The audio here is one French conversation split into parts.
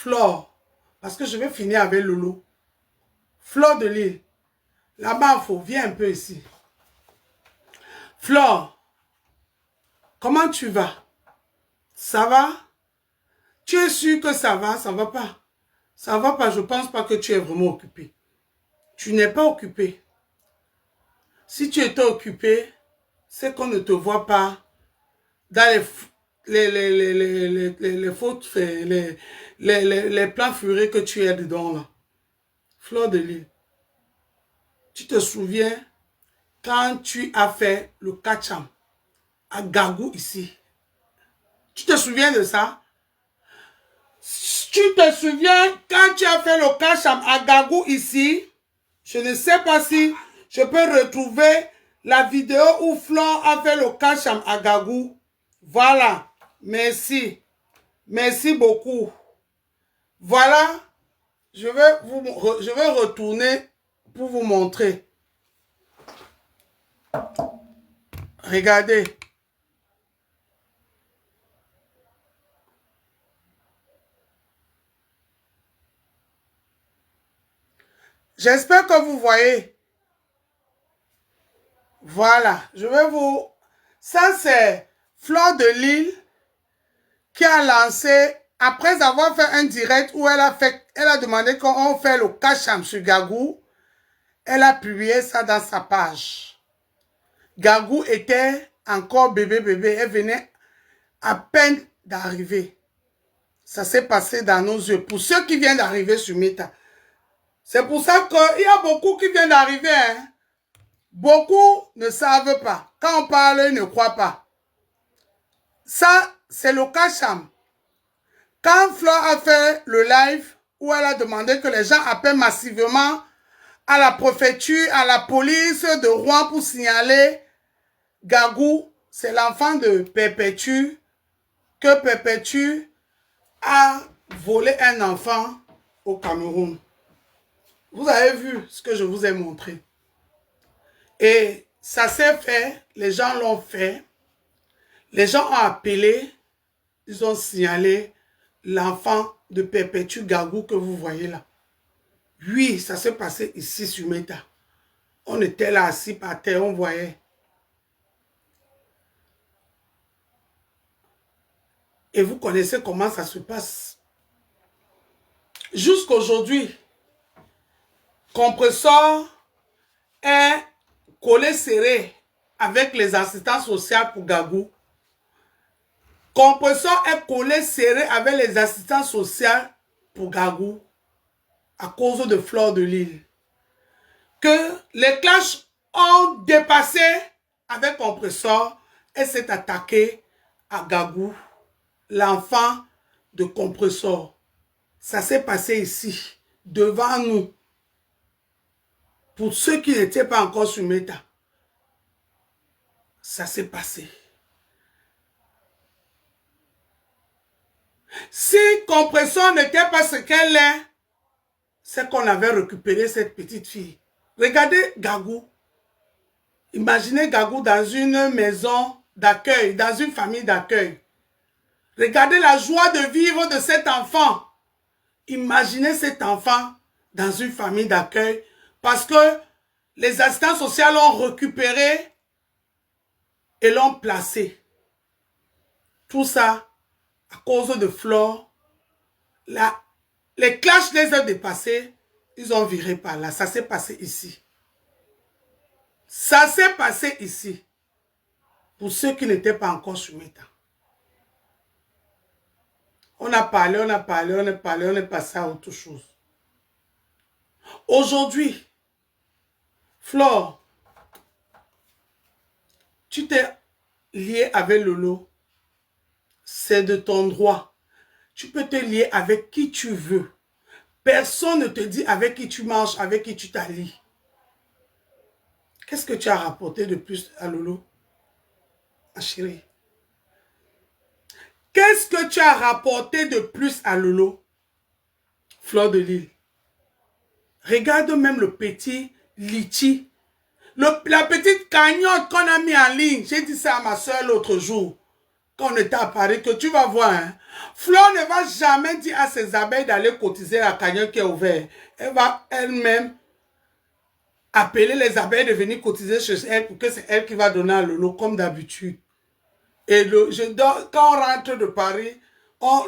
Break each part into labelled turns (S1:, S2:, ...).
S1: Flore, parce que je vais finir avec Lolo. Flore de Lille. Là-bas, viens un peu ici. Flore, comment tu vas? Ça va? Tu es sûr que ça va? Ça va pas? Ça va pas, je pense pas que tu es vraiment occupé. Tu n'es pas occupé. Si tu étais occupé, c'est qu'on ne te voit pas dans les fautes, les plans furieux que tu es dedans là. Flore de Lille, tu te souviens quand tu as fait le catcham à Gagou ici? Tu te souviens de ça? Tu te souviens quand tu as fait le catcham à Gagou ici? Je ne sais pas si je peux retrouver la vidéo où Flore a fait le catcham à Gagou. Voilà. Merci. Merci beaucoup. Voilà. Je vais retourner pour vous montrer. Regardez. J'espère que vous voyez. Voilà. Je vais vous... Ça, c'est Flore de Lille qui a lancé, après avoir fait un direct où elle a demandé qu'on fait le catcham sur Gagou, elle a publié ça dans sa page. Gagou était encore bébé, elle venait à peine d'arriver. Ça s'est passé dans nos yeux. Pour ceux qui viennent d'arriver sur Meta, c'est pour ça qu'il y a beaucoup qui viennent d'arriver. Hein? Beaucoup ne savent pas. Quand on parle, ils ne croient pas. Ça, c'est le catcham. Quand Flore a fait le live où elle a demandé que les gens appellent massivement à la préfecture, à la police de Rouen pour signaler Gagou, c'est l'enfant de Perpétue, que Perpétue a volé un enfant au Cameroun. Vous avez vu ce que je vous ai montré. Et ça s'est fait, les gens l'ont fait, les gens ont appelé, ils ont signalé l'enfant de Perpétue Gagou que vous voyez là. Oui, ça s'est passé ici sur Meta. On était là assis par terre, on voyait. Et vous connaissez comment ça se passe. Jusqu'aujourd'hui, Compressor est collé serré avec les assistants sociaux pour Gagou. Compressor est collé serré avec les assistants sociaux pour Gagou à cause de Flore de Lille. Que les clashs ont dépassé avec Compressor et s'est attaqué à Gagou, l'enfant de Compressor. Ça s'est passé ici, devant nous. Pour ceux qui n'étaient pas encore sur Meta, ça s'est passé. Si Compressor n'était pas ce qu'elle est, c'est qu'on avait récupéré cette petite fille. Regardez Gagou. Imaginez Gagou dans une maison d'accueil, dans une famille d'accueil. Regardez la joie de vivre de cet enfant. Imaginez cet enfant dans une famille d'accueil parce que les assistants sociaux l'ont récupéré et l'ont placé. Tout ça à cause de Flore. Les clashs les ont dépassés. Ils ont viré par là. Ça s'est passé ici. Ça s'est passé ici. Pour ceux qui n'étaient pas encore sur Meta. On a parlé, on est passé à autre chose. Aujourd'hui, Flore, tu t'es lié avec Lolo. C'est de ton droit. Tu peux te lier avec qui tu veux. Personne ne te dit avec qui tu marches, avec qui tu t'allies. Qu'est-ce que tu as rapporté de plus à Lolo, ma chérie? Qu'est-ce que tu as rapporté de plus à Lolo, Flore de Lille? Regarde même le petit litchi. La petite cagnotte qu'on a mis en ligne. J'ai dit ça à ma soeur l'autre jour. quand on était à Paris, que tu vas voir, hein, Flore ne va jamais dire à ses abeilles d'aller cotiser la cagnotte qui est ouverte. Elle va elle-même appeler les abeilles de venir cotiser chez elle pour que c'est elle qui va donner à Lolo comme d'habitude. Et quand on rentre de Paris,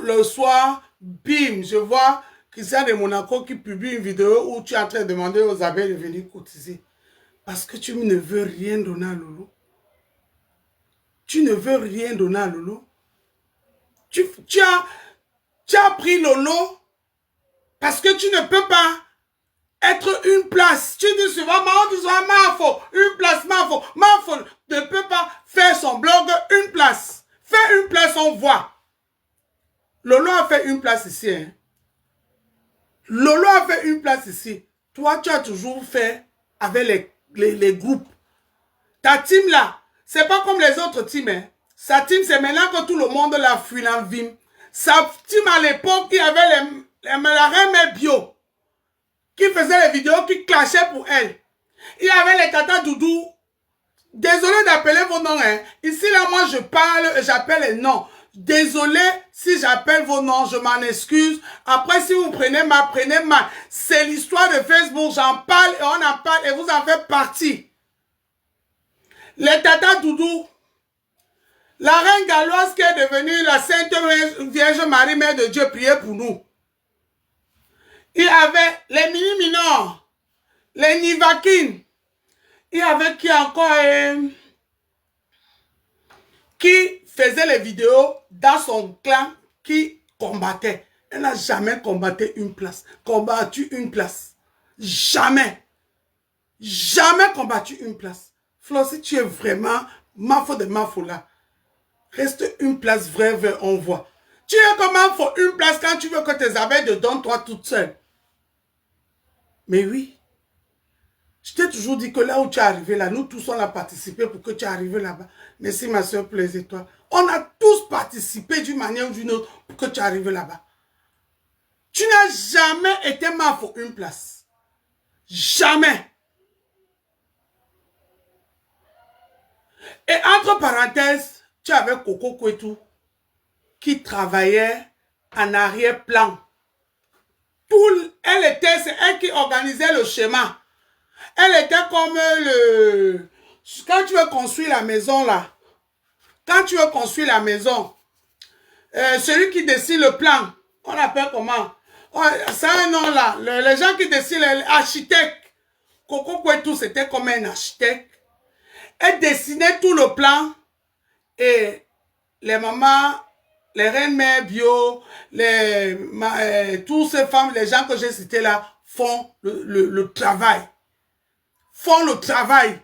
S1: le soir, bim, je vois Christian de Monaco qui publie une vidéo où tu es en train de demander aux abeilles de venir cotiser. Parce que tu ne veux rien donner à Lolo. Tu ne veux rien donner à Lolo. Tu as pris Lolo parce que tu ne peux pas être une place. Tu dis souvent, une place, Mafo ne peut pas faire son blog une place. Fais une place, on voit. Lolo a fait une place ici. Hein. Lolo a fait une place ici. Toi, tu as toujours fait avec les groupes. Ta team là, c'est pas comme les autres teams. Hein. Sa team, c'est maintenant que tout le monde l'a fui l'envie. Sa team à l'époque, il y avait la reine bio qui faisait les vidéos, qui clashaient pour elle. Il y avait les Tata Doudou. Désolé d'appeler vos noms. Hein. Ici, là, moi, je parle, j'appelle les noms. Désolé si j'appelle vos noms, je m'en excuse. Après, si vous prenez mal, prenez mal. C'est l'histoire de Facebook, j'en parle et on en parle et vous en faites partie. Les Tata Doudou, la reine galloise qui est devenue la Sainte Vierge Marie, Mère de Dieu, priez pour nous. Il y avait les mini-minors, les Nivakines. Il y avait qui encore qui faisait les vidéos dans son clan qui combattait. Elle n'a jamais combattu une place. Jamais. Jamais combattu une place. Flo, si tu es vraiment Mafo de Mafo là, reste une place vraie, on voit. Tu es comme Mafo une place quand tu veux que tes abeilles te donnent toi toute seule. Mais oui. Je t'ai toujours dit que là où tu es arrivé, là, nous tous on a participé pour que tu es arrivé là-bas. Merci ma soeur, plaise-toi. On a tous participé d'une manière ou d'une autre pour que tu es arrivé là-bas. Tu n'as jamais été mal pour une place. Jamais. Et entre parenthèses, tu avais Coco Kwetu qui travaillait en arrière-plan. C'est elle qui organisait le schéma. Elle était comme quand tu veux construire la maison là, celui qui dessine le plan, on appelle comment? C'est un nom là, les gens qui dessinent, l'architecte. Coco Kwetu, c'était comme un architecte. Elle dessinait tout le plan et les mamans, les reines mères bio, toutes ces femmes, les gens que j'ai cités là, font le travail. Font le travail.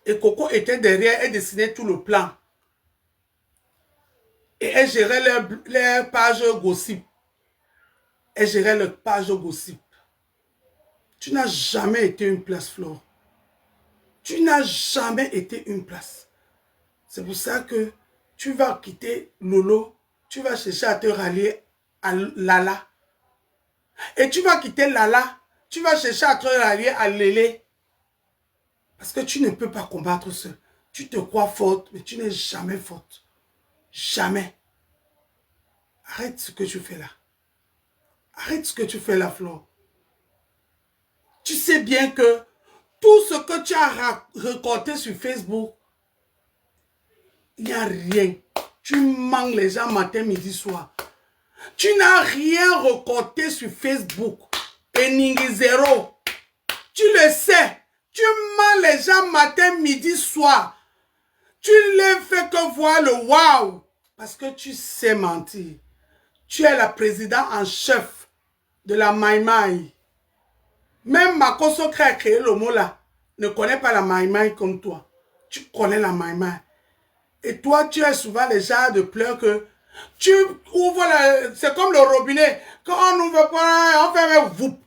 S1: Et Coco était derrière, elle dessinait tout le plan. Et elle gérait leur page gossip. Elle gérait leur page gossip. Tu n'as jamais été une place, Flore. Tu n'as jamais été une place. C'est pour ça que tu vas quitter Lolo. Tu vas chercher à te rallier à Lala. Et tu vas quitter Lala. Tu vas chercher à te rallier à Lélé. Parce que tu ne peux pas combattre seul. Tu te crois forte, mais tu n'es jamais forte. Jamais. Arrête ce que tu fais là. Arrête ce que tu fais là, Flore. Tu sais bien que tout ce que tu as récolté sur Facebook, il n'y a rien. Tu manques les gens matin, midi, soir. Tu n'as rien récolté sur Facebook. Et Ningi zéro. Tu le sais. Tu mens les gens matin, midi, soir. Tu ne fais que voir le wow. Parce que tu sais mentir. Tu es la présidente en chef de la Maïmaï. Même Makoso qui a créé le mot là ne connaît pas la Maïmaï comme toi. Tu connais la Maïmaï. Et toi, tu es souvent les gens de pleurs que tu ouvres, c'est comme le robinet. Quand on ouvre, on fait un voup.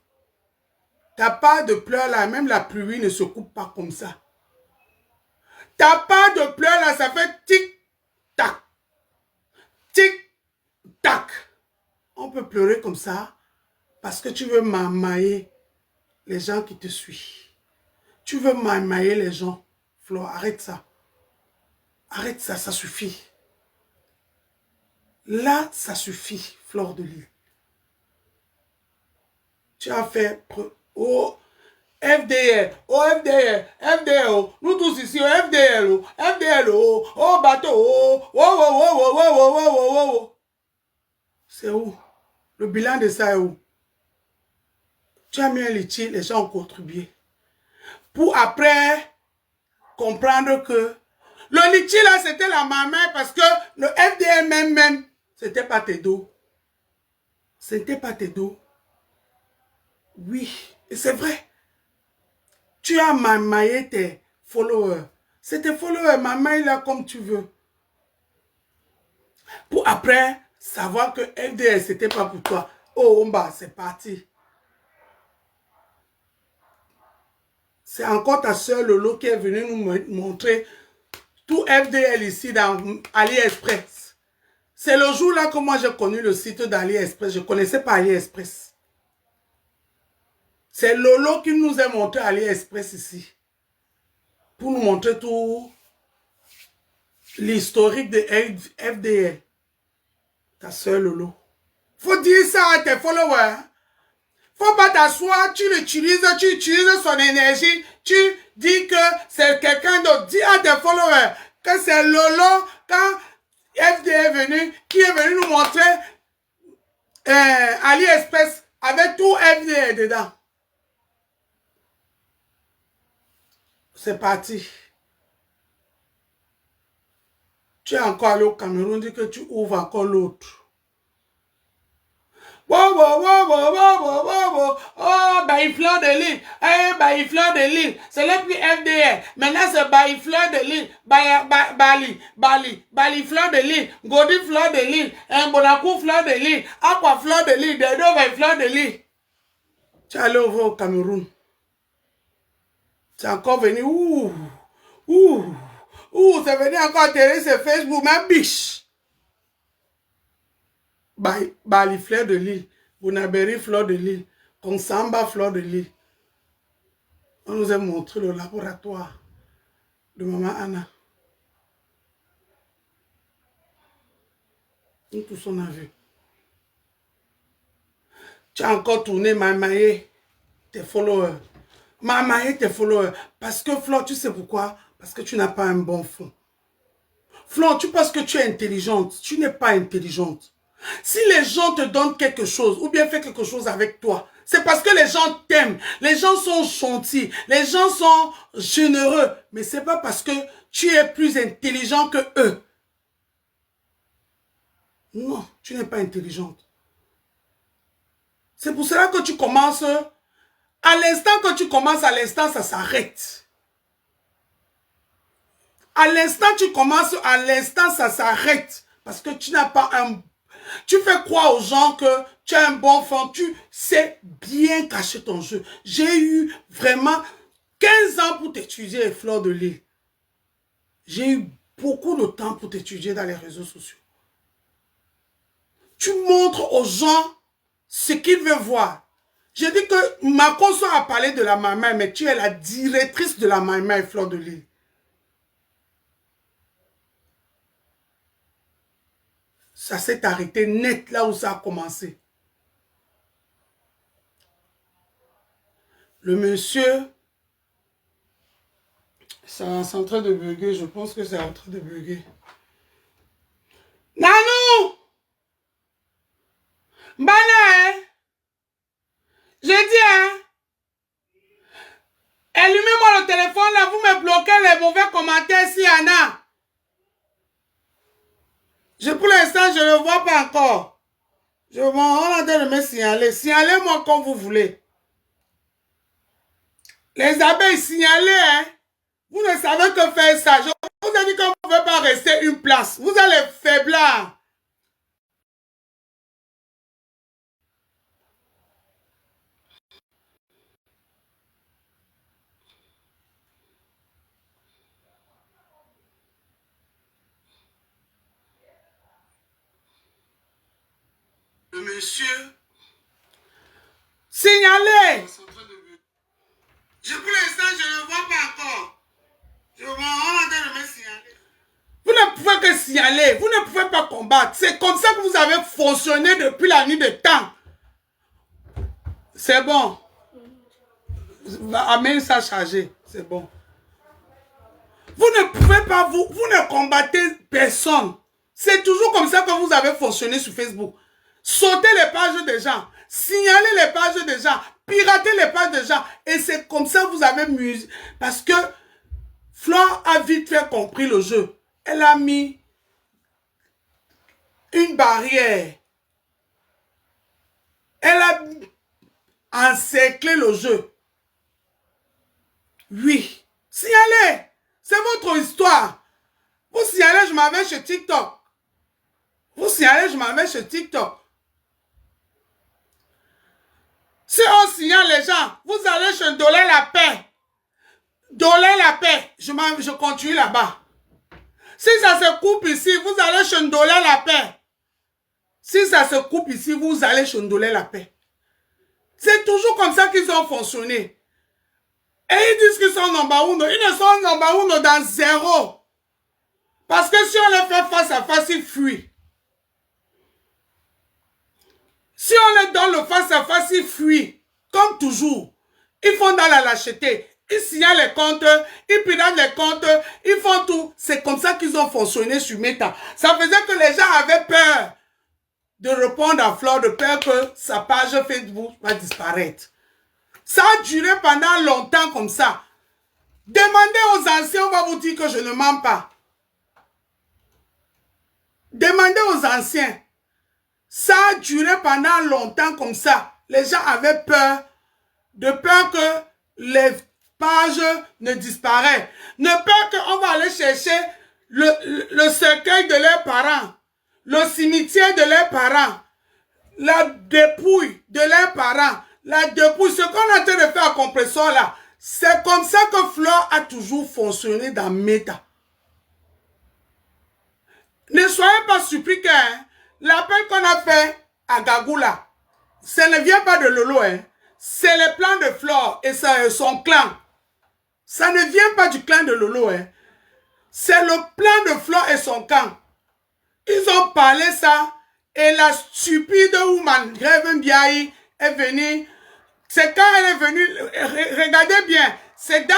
S1: Ta part de pleurs là, même la pluie ne se coupe pas comme ça. Ta part de pleurs là, ça fait tic-tac. Tic-tac. On peut pleurer comme ça parce que tu veux mamailler les gens qui te suivent. Tu veux mamailler les gens. Flore, arrête ça. Arrête ça, ça suffit. Là, ça suffit, Fleur de Lys. Tu as fait... Oh, FDL, oh FDL, FDL, oh. Nous tous ici, oh FDL, oh, FDL, oh, oh bateau, oh, oh, oh, oh, oh, oh, oh, oh, oh, oh. C'est où? Le bilan de ça est où? Tu as mis un litchi, les gens ont contribué. Pour après comprendre que le litchi là, c'était la maman parce que le FDL même, c'était pas tes dos. C'était pas tes dos. Oui, et c'est vrai. Tu as mamaillé tes followers. C'est tes followers, mamaille là comme tu veux. Pour après savoir que FDL, c'était pas pour toi. Oh, Omba, c'est parti. C'est encore ta soeur Lolo qui est venue nous montrer tout FDL ici dans AliExpress. C'est le jour-là que moi j'ai connu le site d'AliExpress. Je ne connaissais pas AliExpress. C'est Lolo qui nous a montré AliExpress ici. Pour nous montrer tout l'historique de FDL. Ta soeur Lolo. Faut dire ça à tes followers. Faut pas t'asseoir, tu utilises son énergie, tu dis que c'est quelqu'un d'autre. Dis à tes followers que c'est Lolo quand FD est venu, qui est venu nous montrer AliExpress avec tout FD dedans. C'est parti. Tu es encore allé au Cameroun, dis que tu ouvres encore l'autre. Wow, wow, wow, wow, wow, wow, wow. Oh, Baillifleur de Lille. Eh, Baillifleur de Lille. C'est le plus FDR. Maintenant, c'est Baillifleur de Lille. Baillifleur de Lille. Godi Fleur de Lille. Bonacou Fleur de Lille. Aqua Fleur de Lille. Dedo Baillifleur de Lille. Tu es allé au Cameroun. Tu es encore venu. C'est venu encore atterrir sur Facebook. Ma biche. Bali Fleur de Lille, Bounaberi Fleur de Lille, Konsamba Fleur de Lille. On nous a montré le laboratoire de Maman Anna. Nous tous on a vu. Tu as encore tourné mamaillé tes followers. Mamaillé tes followers. Parce que Fleur, tu sais pourquoi? Parce que tu n'as pas un bon fond. Fleur, tu penses que tu es intelligente. Tu n'es pas intelligente. Si les gens te donnent quelque chose, ou bien font quelque chose avec toi, c'est parce que les gens t'aiment, les gens sont gentils, les gens sont généreux, mais c'est pas parce que tu es plus intelligent que eux. Non, tu n'es pas intelligente. C'est pour cela que tu commences, à l'instant que tu commences, à l'instant ça s'arrête. À l'instant tu commences, à l'instant ça s'arrête. Parce que tu n'as pas un... Tu fais croire aux gens que tu as un bon fond, tu sais bien cacher ton jeu. J'ai eu vraiment 15 ans pour t'étudier, Fleur de Lille. J'ai eu beaucoup de temps pour t'étudier dans les réseaux sociaux. Tu montres aux gens ce qu'ils veulent voir. J'ai dit que ma consort a parlé de la maman, mais tu es la directrice de la maman, Fleur de Lille. Ça s'est arrêté net là où ça a commencé. Le monsieur, c'est en train de bugger. Je pense que c'est en train de bugger. Nanou! Mbana, hein? J'ai dit, hein? Allumez-moi le téléphone là, vous me bloquez les mauvais commentaires s'il y en a. Pour l'instant, je ne le vois pas encore. On a de me signaler. Signalez-moi comme vous voulez. Les abeilles, signalez, hein? Vous ne savez que faire ça. Je vous ai dit qu'on ne pouvait pas rester une place. Vous allez faiblir. Le monsieur. Signalez. Pour l'instant, je ne le vois pas encore. On a de me signaler. Vous ne pouvez que signaler, vous ne pouvez pas combattre. C'est comme ça que vous avez fonctionné depuis la nuit des temps. C'est bon. Amène ça chargé. C'est bon. Vous ne pouvez pas, vous ne combattez personne. C'est toujours comme ça que vous avez fonctionné sur Facebook. Sautez les pages des gens. Signalez les pages des gens. Piratez les pages des gens. Et c'est comme ça que vous avez musé. Parce que Flore a vite fait compris le jeu. Elle a mis une barrière. Elle a encerclé le jeu. Oui. Signalez. C'est votre histoire. Vous signalez, je m'en vais chez TikTok. Vous signalez, je m'en vais chez TikTok. Si on signale les gens, vous allez chez Dollar la paix. Dollar la paix. Je continue là-bas. Si ça se coupe ici, vous allez chez Dollar la paix. Si ça se coupe ici, vous allez chez Dollar la paix. C'est toujours comme ça qu'ils ont fonctionné. Et ils disent qu'ils sont number uno. Ils ne sont number uno dans zéro. Parce que si on les fait face à face, ils fuient. Si on les donne le face à face, ils fuient. Comme toujours. Ils font dans la lâcheté. Ils signalent les comptes, ils piratent les comptes, ils font tout. C'est comme ça qu'ils ont fonctionné sur Meta. Ça faisait que les gens avaient peur de répondre à Flore, de peur que sa page Facebook va disparaître. Ça a duré pendant longtemps comme ça. Demandez aux anciens, on va vous dire que je ne mens pas. Demandez aux anciens. Ça a duré pendant longtemps comme ça. Les gens avaient peur, de peur que les pages ne disparaissent. De peur qu'on va aller chercher le cercueil de leurs parents, le cimetière de leurs parents, la dépouille de leurs parents, la dépouille, ce qu'on a en train de faire à Compressor là. C'est comme ça que Flore a toujours fonctionné dans Meta. Ne soyez pas surpris que l'appel qu'on a fait à Gagoula, ça ne vient pas de Lolo, hein. C'est le plan de Flore et son clan. Ça ne vient pas du clan de Lolo, hein. C'est le plan de Flore et son clan. Ils ont parlé ça et la stupide woman, Reverend Biaï, est venue. C'est quand elle est venue, regardez bien, c'est dans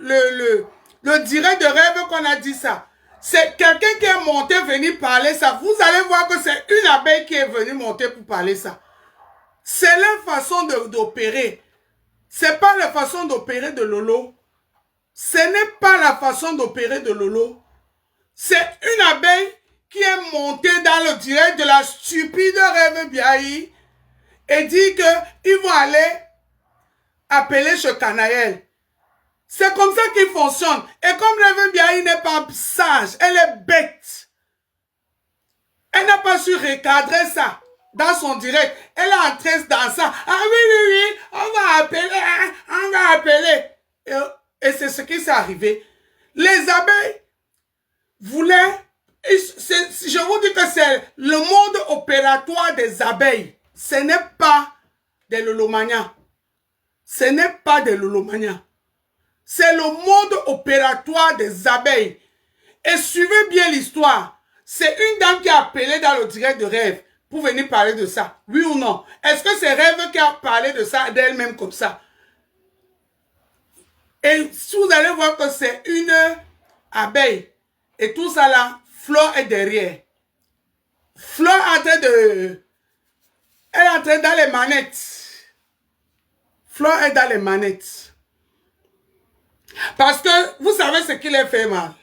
S1: le direct de rêve qu'on a dit ça. C'est quelqu'un qui est monté venir parler ça. Vous allez voir que c'est une abeille qui est venue monter pour parler ça. C'est leur façon d'opérer. C'est pas la façon d'opérer de Lolo. Ce n'est pas la façon d'opérer de Lolo. C'est une abeille qui est montée dans le direct de la stupide Rêve Biaï et dit qu'ils vont aller appeler chez Canaël. C'est comme ça qu'il fonctionne. Et comme Rêve Biaï n'est pas sage, elle est bête. Elle n'a pas su recadrer ça dans son direct. Elle est entrée dans ça. Ah oui, on va appeler. Et c'est ce qui s'est arrivé. Les abeilles voulaient, je vous dis que c'est le mode opératoire des abeilles. Ce n'est pas des lolomanias. Ce n'est pas des lolomanias. C'est le mode opératoire des abeilles. Et suivez bien l'histoire. C'est une dame qui a appelé dans le direct de Rêve pour venir parler de ça. Oui ou non? Est-ce que c'est Rêve qui a parlé de ça d'elle-même comme ça? Et si vous allez voir que c'est une abeille et tout ça là, Flore est derrière. Flore est en train de... Elle est en train dans les manettes. Flore est dans les manettes. Parce que vous savez ce qui les fait mal.